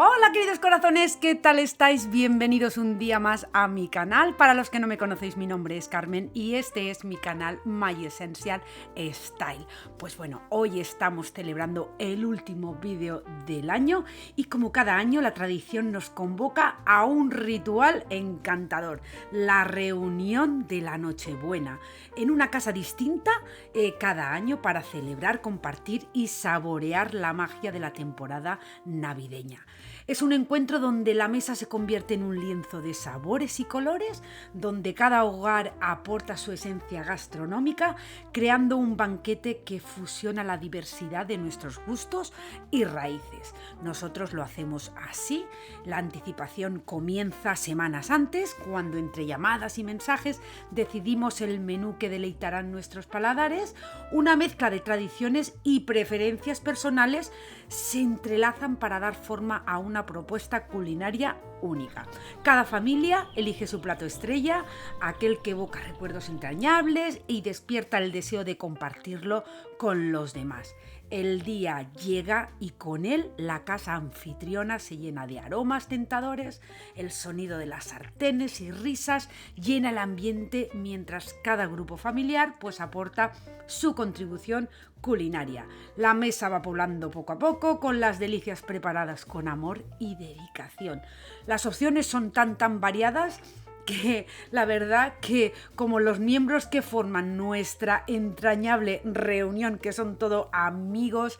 Hola queridos corazones, ¿qué tal estáis? Bienvenidos un día más a mi canal. Para los que no me conocéis, mi nombre es Carmen y este es mi canal My Essential Style. Pues bueno, hoy estamos celebrando el último vídeo del año y como cada año la tradición nos convoca a un ritual encantador, la reunión de la Nochebuena, en una casa distinta cada año para celebrar, compartir y saborear la magia de la temporada navideña. Es un encuentro donde la mesa se convierte en un lienzo de sabores y colores, donde cada hogar aporta su esencia gastronómica, creando un banquete que fusiona la diversidad de nuestros gustos y raíces. Nosotros lo hacemos así. La anticipación comienza semanas antes, cuando entre llamadas y mensajes decidimos el menú que deleitarán nuestros paladares. Una mezcla de tradiciones y preferencias personales se entrelazan para dar forma a una propuesta culinaria única. Cada familia elige su plato estrella, aquel que evoca recuerdos entrañables y despierta el deseo de compartirlo con los demás. El día llega y con él la casa anfitriona se llena de aromas tentadores, el sonido de las sartenes y risas llena el ambiente mientras cada grupo familiar aporta su contribución culinaria. La mesa va poblando poco a poco con las delicias preparadas con amor y dedicación. Las opciones son tan variadas que la verdad que como los miembros que forman nuestra entrañable reunión, que son todo amigos,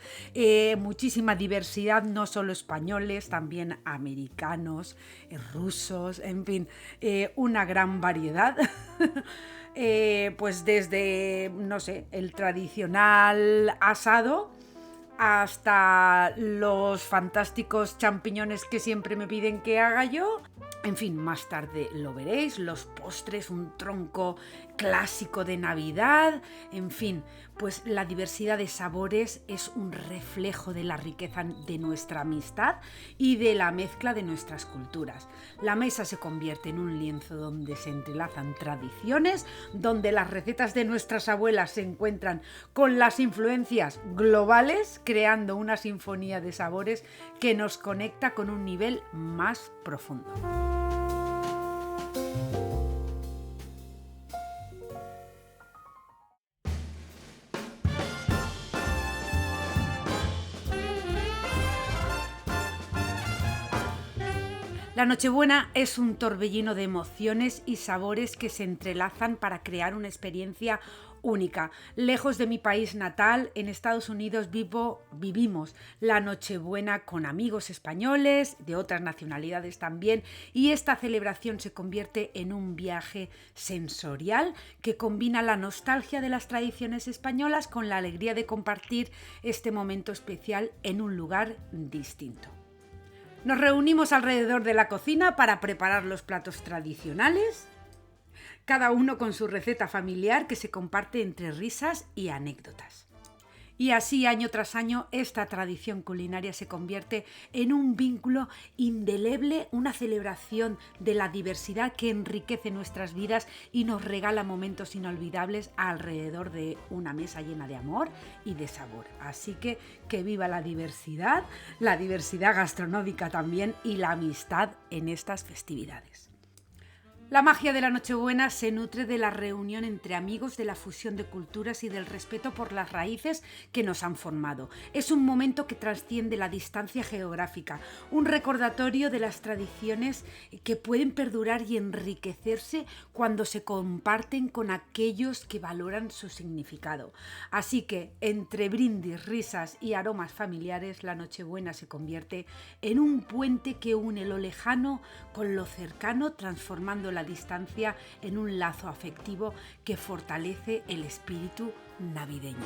muchísima diversidad, no solo españoles, también americanos, rusos, en fin, una gran variedad. Pues desde, no sé, el tradicional asado hasta los fantásticos champiñones que siempre me piden que haga yo. En fin, más tarde lo veréis, los postres, un tronco clásico de Navidad, en fin, pues la diversidad de sabores es un reflejo de la riqueza de nuestra amistad y de la mezcla de nuestras culturas. La mesa se convierte en un lienzo donde se entrelazan tradiciones, donde las recetas de nuestras abuelas se encuentran con las influencias globales, creando una sinfonía de sabores que nos conecta con un nivel más profundo. La Nochebuena es un torbellino de emociones y sabores que se entrelazan para crear una experiencia única. Lejos de mi país natal, en Estados Unidos vivimos la Nochebuena con amigos españoles, de otras nacionalidades también, y esta celebración se convierte en un viaje sensorial que combina la nostalgia de las tradiciones españolas con la alegría de compartir este momento especial en un lugar distinto. Nos reunimos alrededor de la cocina para preparar los platos tradicionales, cada uno con su receta familiar que se comparte entre risas y anécdotas. Y así, año tras año, esta tradición culinaria se convierte en un vínculo indeleble, una celebración de la diversidad que enriquece nuestras vidas y nos regala momentos inolvidables alrededor de una mesa llena de amor y de sabor. Así que viva la diversidad gastronómica también y la amistad en estas festividades. La magia de la Nochebuena se nutre de la reunión entre amigos, de la fusión de culturas y del respeto por las raíces que nos han formado. Es un momento que trasciende la distancia geográfica, un recordatorio de las tradiciones que pueden perdurar y enriquecerse cuando se comparten con aquellos que valoran su significado. Así que, entre brindis, risas y aromas familiares, la Nochebuena se convierte en un puente que une lo lejano con lo cercano, transformando la distancia en un lazo afectivo que fortalece el espíritu navideño.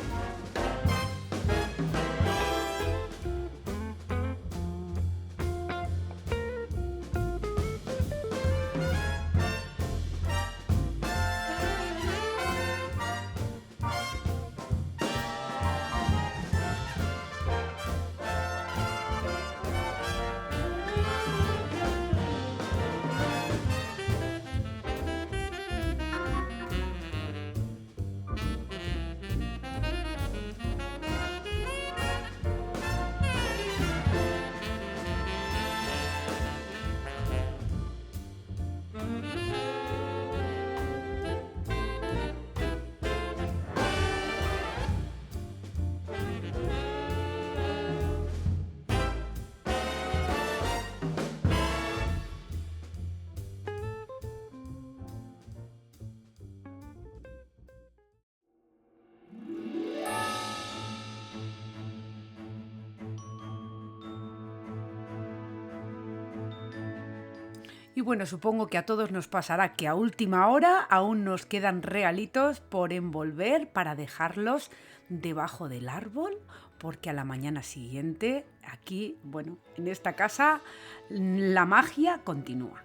Y bueno, supongo que a todos nos pasará que a última hora aún nos quedan regalitos por envolver para dejarlos debajo del árbol, porque a la mañana siguiente, aquí, bueno, en esta casa, la magia continúa.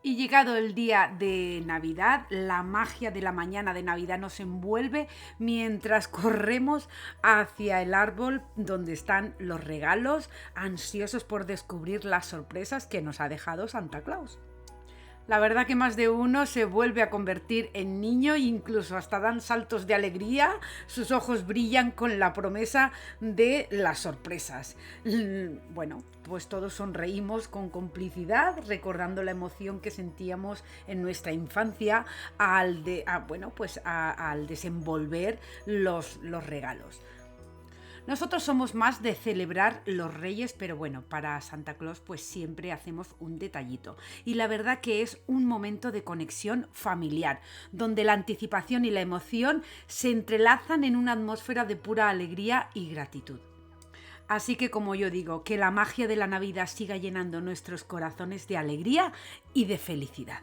Y llegado el día de Navidad, la magia de la mañana de Navidad nos envuelve mientras corremos hacia el árbol donde están los regalos, ansiosos por descubrir las sorpresas que nos ha dejado Santa Claus. La verdad que más de uno se vuelve a convertir en niño e incluso hasta dan saltos de alegría, sus ojos brillan con la promesa de las sorpresas. Bueno, pues todos sonreímos con complicidad, recordando la emoción que sentíamos en nuestra infancia al desenvolver los regalos. Nosotros somos más de celebrar los Reyes, pero bueno, para Santa Claus pues siempre hacemos un detallito. Y la verdad que es un momento de conexión familiar, donde la anticipación y la emoción se entrelazan en una atmósfera de pura alegría y gratitud. Así que, como yo digo, que la magia de la Navidad siga llenando nuestros corazones de alegría y de felicidad.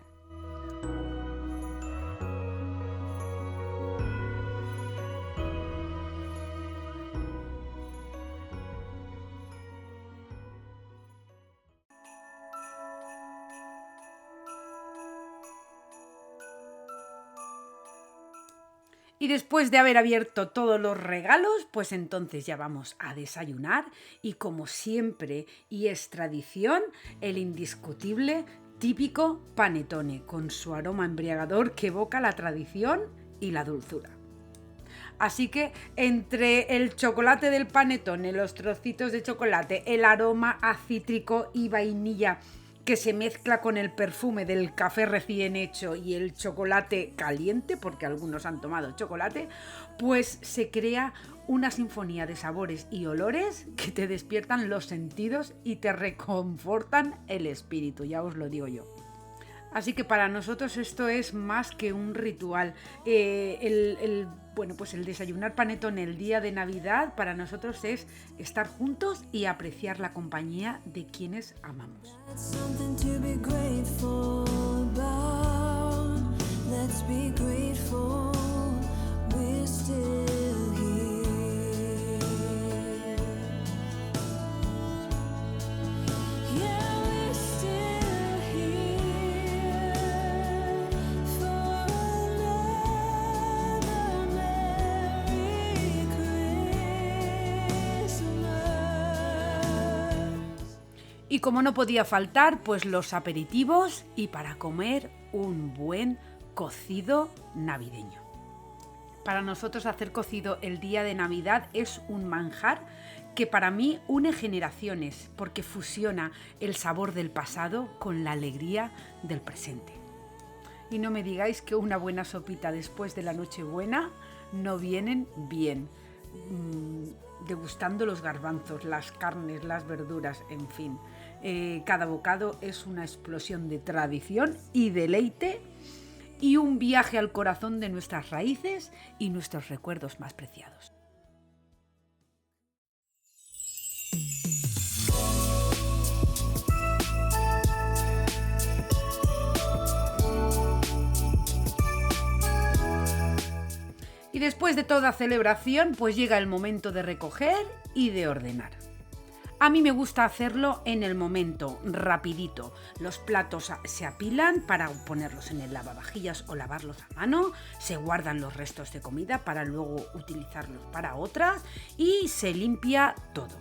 Y después de haber abierto todos los regalos, pues entonces ya vamos a desayunar y como siempre y es tradición, el indiscutible, típico panetone con su aroma embriagador que evoca la tradición y la dulzura. Así que entre el chocolate del panetone, los trocitos de chocolate, el aroma a cítrico y vainilla que se mezcla con el perfume del café recién hecho y el chocolate caliente, porque algunos han tomado chocolate, pues se crea una sinfonía de sabores y olores que te despiertan los sentidos y te reconfortan el espíritu, ya os lo digo yo. Así que para nosotros esto es más que un ritual. El desayunar panetone el día de Navidad para nosotros es estar juntos y apreciar la compañía de quienes amamos. Y como no podía faltar, pues los aperitivos y para comer un buen cocido navideño. Para nosotros hacer cocido el día de Navidad es un manjar que para mí une generaciones porque fusiona el sabor del pasado con la alegría del presente. Y no me digáis que una buena sopita después de la Nochebuena no vienen bien. Degustando los garbanzos, las carnes, las verduras, en fin. Cada bocado es una explosión de tradición y deleite y un viaje al corazón de nuestras raíces y nuestros recuerdos más preciados. Y después de toda celebración, pues llega el momento de recoger y de ordenar. A mí me gusta hacerlo en el momento, rapidito. Los platos se apilan para ponerlos en el lavavajillas o lavarlos a mano, se guardan los restos de comida para luego utilizarlos para otras y se limpia todo.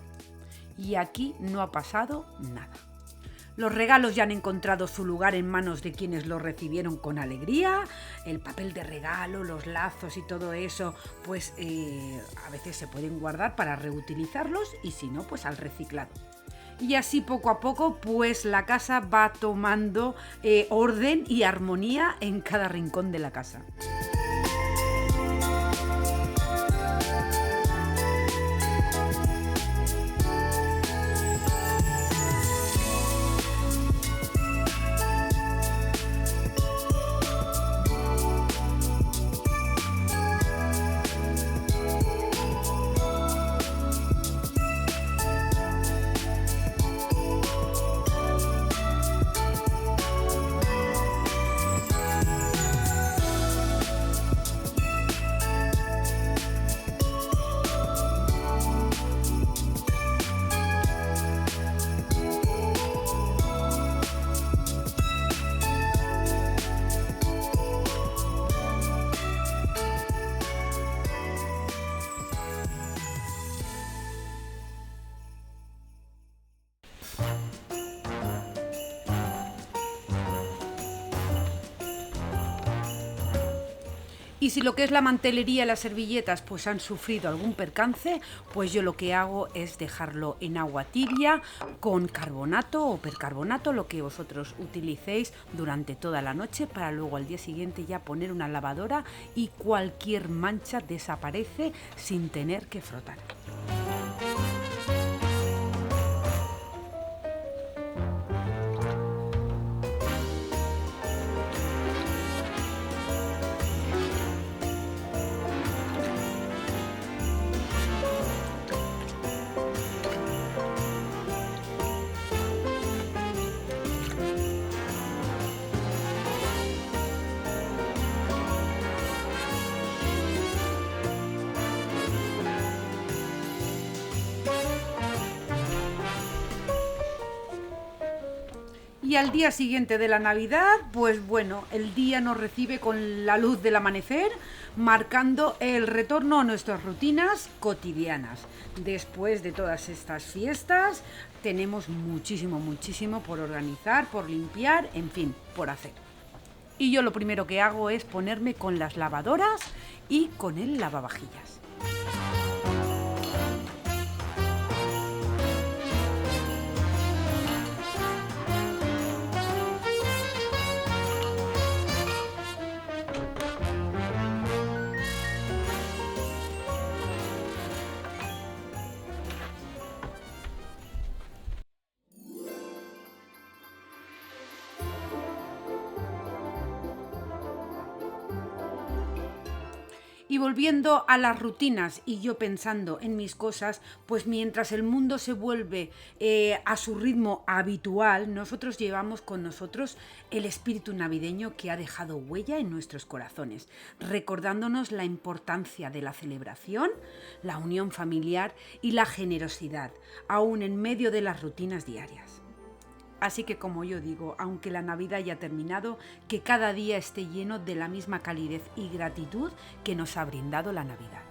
Y aquí no ha pasado nada. Los regalos ya han encontrado su lugar en manos de quienes los recibieron con alegría. El papel de regalo, los lazos y todo eso, pues a veces se pueden guardar para reutilizarlos y si no, pues al reciclado. Y así poco a poco, pues la casa va tomando orden y armonía en cada rincón de la casa. Y si lo que es la mantelería y las servilletas pues han sufrido algún percance, pues yo lo que hago es dejarlo en agua tibia con carbonato o percarbonato, lo que vosotros utilicéis durante toda la noche, para luego al día siguiente ya poner una lavadora y cualquier mancha desaparece sin tener que frotar. Y al día siguiente de la Navidad, pues bueno, el día nos recibe con la luz del amanecer, marcando el retorno a nuestras rutinas cotidianas. Después de todas estas fiestas, tenemos muchísimo por organizar, por limpiar, en fin, por hacer. Y yo lo primero que hago es ponerme con las lavadoras y con el lavavajillas. Y volviendo a las rutinas y yo pensando en mis cosas, pues mientras el mundo se vuelve a su ritmo habitual, nosotros llevamos con nosotros el espíritu navideño que ha dejado huella en nuestros corazones, recordándonos la importancia de la celebración, la unión familiar y la generosidad, aún en medio de las rutinas diarias. Así que, como yo digo, aunque la Navidad haya terminado, que cada día esté lleno de la misma calidez y gratitud que nos ha brindado la Navidad.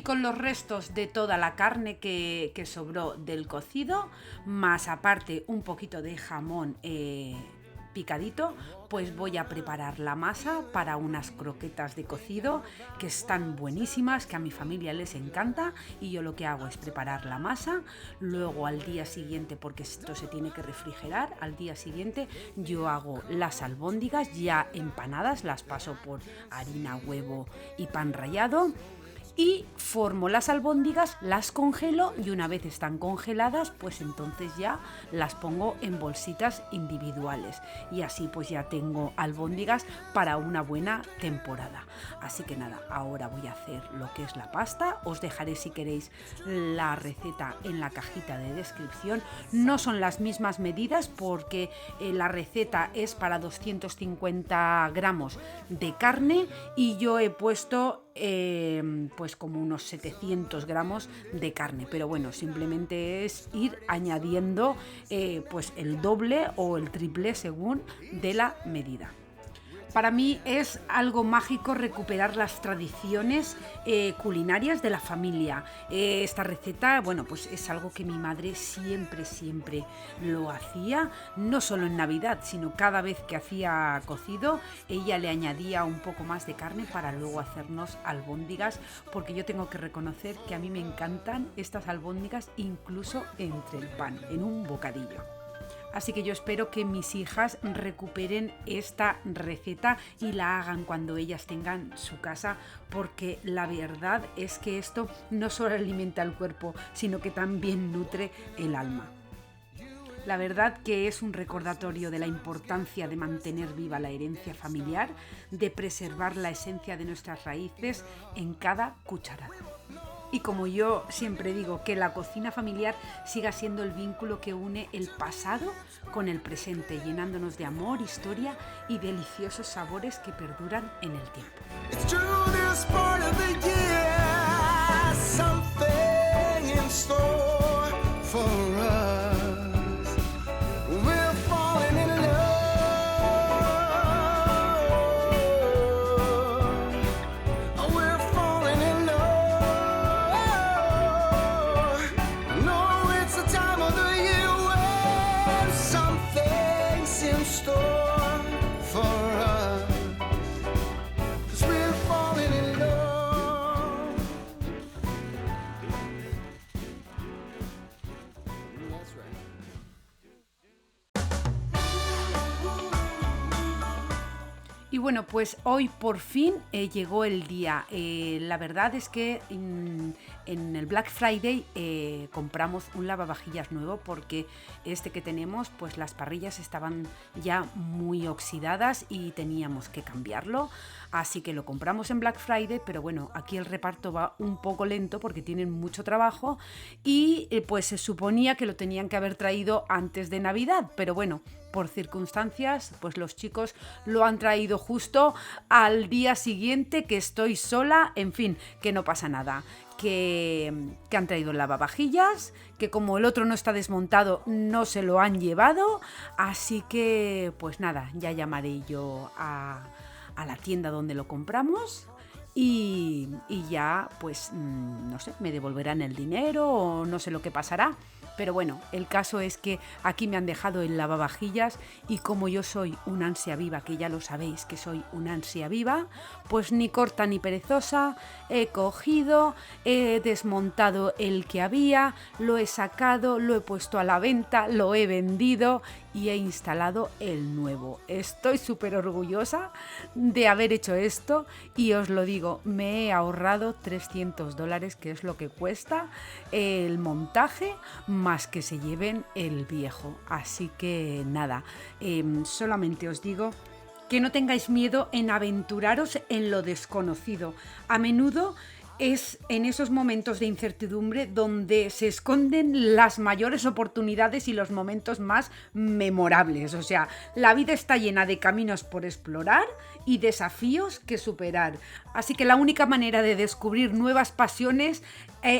con los restos de toda la carne que sobró del cocido, más aparte un poquito de jamón picadito, pues voy a preparar la masa para unas croquetas de cocido que están buenísimas, que a mi familia les encanta, y yo lo que hago es preparar la masa. Luego al día siguiente, porque esto se tiene que refrigerar, al día siguiente yo hago las albóndigas ya empanadas, las paso por harina, huevo y pan rallado, y formo las albóndigas, las congelo, y una vez están congeladas, pues entonces ya las pongo en bolsitas individuales, y así pues ya tengo albóndigas para una buena temporada. Así que nada, ahora voy a hacer lo que es la pasta. Os dejaré, si queréis, la receta en la cajita de descripción. No son las mismas medidas porque la receta es para 250 gramos de carne y yo he puesto pues como unos 700 gramos de carne, pero bueno, simplemente es ir añadiendo pues el doble o el triple según de la medida. Para mí es algo mágico recuperar las tradiciones culinarias de la familia. Esta receta, bueno, pues es algo que mi madre siempre lo hacía, no solo en Navidad, sino cada vez que hacía cocido, ella le añadía un poco más de carne para luego hacernos albóndigas, porque yo tengo que reconocer que a mí me encantan estas albóndigas incluso entre el pan, en un bocadillo. Así que yo espero que mis hijas recuperen esta receta y la hagan cuando ellas tengan su casa, porque la verdad es que esto no solo alimenta el cuerpo, sino que también nutre el alma. La verdad que es un recordatorio de la importancia de mantener viva la herencia familiar, de preservar la esencia de nuestras raíces en cada cucharada. Y como yo siempre digo, que la cocina familiar siga siendo el vínculo que une el pasado con el presente, llenándonos de amor, historia y deliciosos sabores que perduran en el tiempo. Y bueno, pues hoy por fin llegó el día. La verdad es que en el Black Friday compramos un lavavajillas nuevo, porque este que tenemos, pues las parrillas estaban ya muy oxidadas y teníamos que cambiarlo. Así que lo compramos en Black Friday, pero bueno, aquí el reparto va un poco lento porque tienen mucho trabajo y pues se suponía que lo tenían que haber traído antes de Navidad, pero bueno, por circunstancias, pues los chicos lo han traído justo al día siguiente, que estoy sola, en fin, que no pasa nada. Que han traído el lavavajillas, que como el otro no está desmontado, no se lo han llevado, así que pues nada, ya llamaré yo a la tienda donde lo compramos y ya pues no sé, me devolverán el dinero o no sé lo que pasará. Pero bueno, el caso es que aquí me han dejado el lavavajillas y como yo soy una ansia viva, que ya lo sabéis que soy una ansia viva, pues ni corta ni perezosa, he cogido, he desmontado el que había, lo he sacado, lo he puesto a la venta, lo he vendido y he instalado el nuevo. Estoy súper orgullosa de haber hecho esto y os lo digo, me he ahorrado $300, que es lo que cuesta el montaje, más que se lleven el viejo. Así que nada, solamente os digo que no tengáis miedo en aventuraros en lo desconocido. A menudo es en esos momentos de incertidumbre donde se esconden las mayores oportunidades y los momentos más memorables. O sea, la vida está llena de caminos por explorar y desafíos que superar. Así que la única manera de descubrir nuevas pasiones,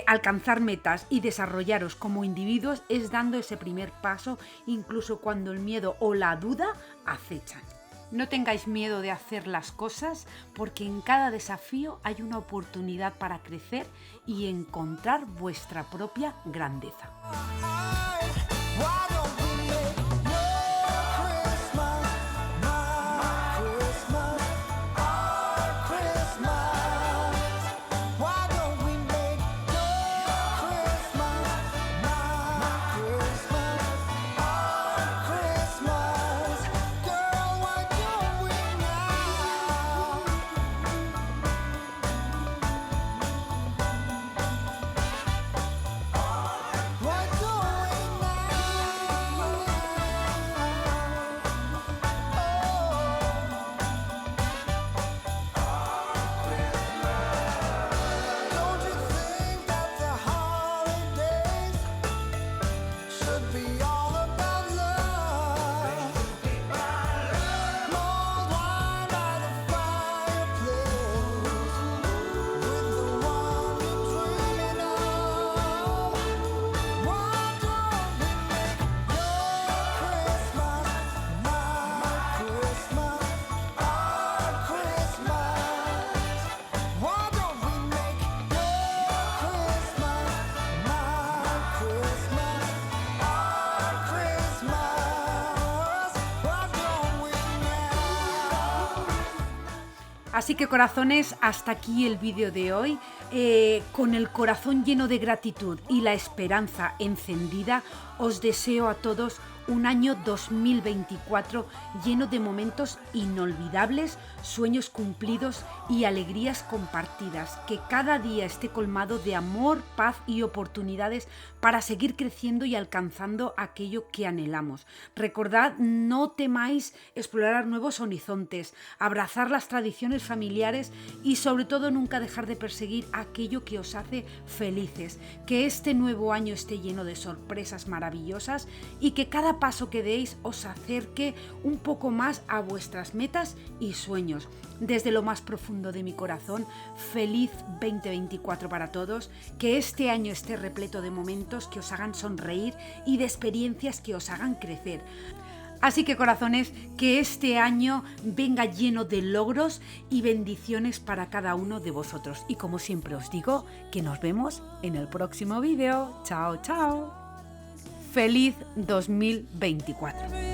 alcanzar metas y desarrollaros como individuos es dando ese primer paso, incluso cuando el miedo o la duda acechan. No tengáis miedo de hacer las cosas porque en cada desafío hay una oportunidad para crecer y encontrar vuestra propia grandeza. Así que corazones, hasta aquí el vídeo de hoy. Con el corazón lleno de gratitud y la esperanza encendida, os deseo a todos un año 2024 lleno de momentos inolvidables, sueños cumplidos y alegrías compartidas. Que cada día esté colmado de amor, paz y oportunidades para seguir creciendo y alcanzando aquello que anhelamos. Recordad, no temáis explorar nuevos horizontes, abrazar las tradiciones familiares y sobre todo nunca dejar de perseguir aquello que os hace felices. Que este nuevo año esté lleno de sorpresas maravillosas y que cada paso que deis os acerque un poco más a vuestras metas y sueños. Desde lo más profundo de mi corazón, feliz 2024 para todos, que este año esté repleto de momentos que os hagan sonreír y de experiencias que os hagan crecer. Así que corazones, que este año venga lleno de logros y bendiciones para cada uno de vosotros. Y como siempre os digo, que nos vemos en el próximo vídeo. Chao, chao. Feliz 2024.